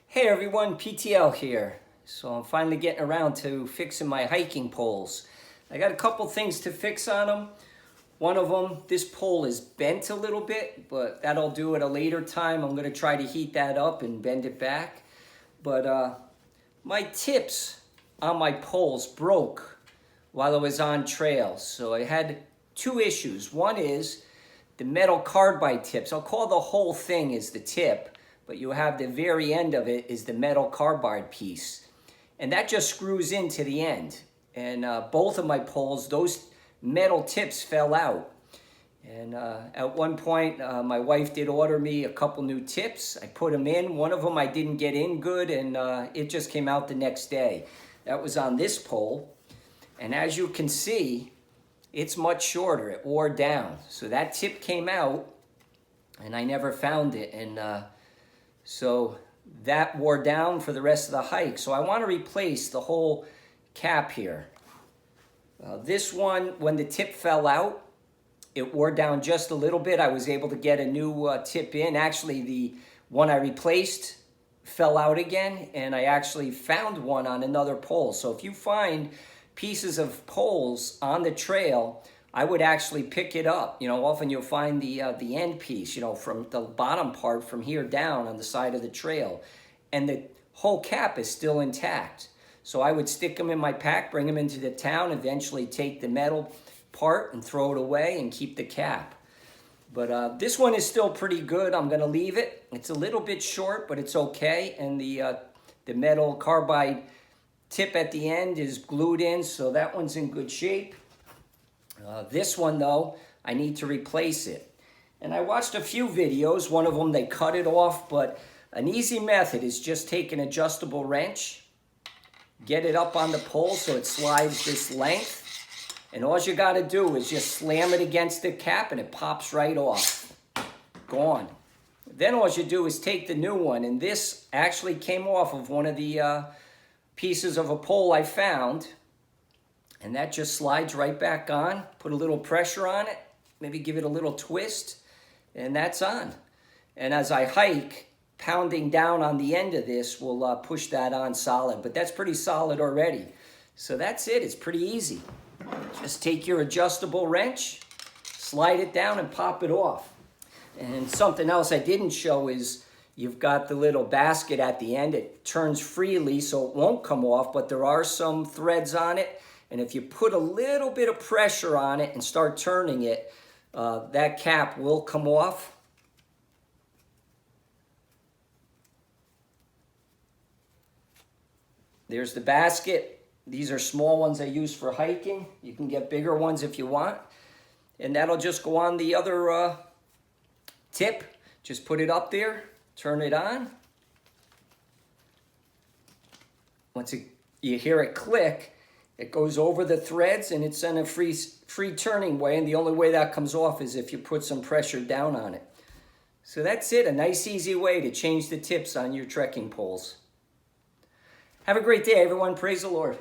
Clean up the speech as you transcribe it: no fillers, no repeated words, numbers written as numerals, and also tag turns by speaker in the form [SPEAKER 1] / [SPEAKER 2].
[SPEAKER 1] Hey everyone, PTL here. So I'm finally getting around to fixing my hiking poles. I got a couple things to fix on them. One of them, this pole is bent a little bit, but that'll do at a later time. I'm going to try to heat that up and bend it back. But my tips on my poles broke while I was on trail. So I had two issues. One is the metal carbide tips. I'll call the whole thing is the tip, but you have the very end of it is the metal carbide piece. And that just screws into the end. And both of my poles, those metal tips fell out. And at one point, my wife did order me a couple new tips. I put them in. One of them I didn't get in good, and it just came out the next day. That was on this pole. And as you can see, it's much shorter. It wore down. So that tip came out, and I never found it. And so that wore down for the rest of the hike. So I want to replace the whole cap here. This one, when the tip fell out, it wore down just a little bit. I was able to get a new tip in. Actually, the one I replaced fell out again, and I actually found one on another pole. So if you find pieces of poles on the trail, I would actually pick it up. You know, often you'll find the end piece, you know, from the bottom part from here down on the side of the trail. And the whole cap is still intact. So I would stick them in my pack, bring them into the town, eventually take the metal part and throw it away and keep the cap. But this one is still pretty good. I'm going to leave it. It's a little bit short, but it's okay. And the metal carbide tip at the end is glued in, so that one's in good shape. This one, though, I need to replace it. And I watched a few videos. One of them, they cut it off, but an easy method is just take an adjustable wrench, get it up on the pole so it slides this length, and all you got to do is just slam it against the cap and it pops right off. Gone. Then all you do is take the new one, and this actually came off of one of the pieces of a pole I found. And that just slides right back on. Put a little pressure on it, maybe give it a little twist, and that's on. And as I hike, pounding down on the end of this will push that on solid. But that's pretty solid already. So that's it. It's pretty easy. Just take your adjustable wrench, slide it down, and pop it off. And something else I didn't show is you've got the little basket at the end. It turns freely, so it won't come off, but there are some threads on it. And if you put a little bit of pressure on it and start turning it, that cap will come off. There's the basket. These are small ones I use for hiking. You can get bigger ones if you want. And that'll just go on the other tip. Just put it up there, turn it on. Once you hear it click, it goes over the threads, and it's in a free turning way, and the only way that comes off is if you put some pressure down on it. So that's it, a nice easy way to change the tips on your trekking poles. Have a great day, everyone. Praise the Lord.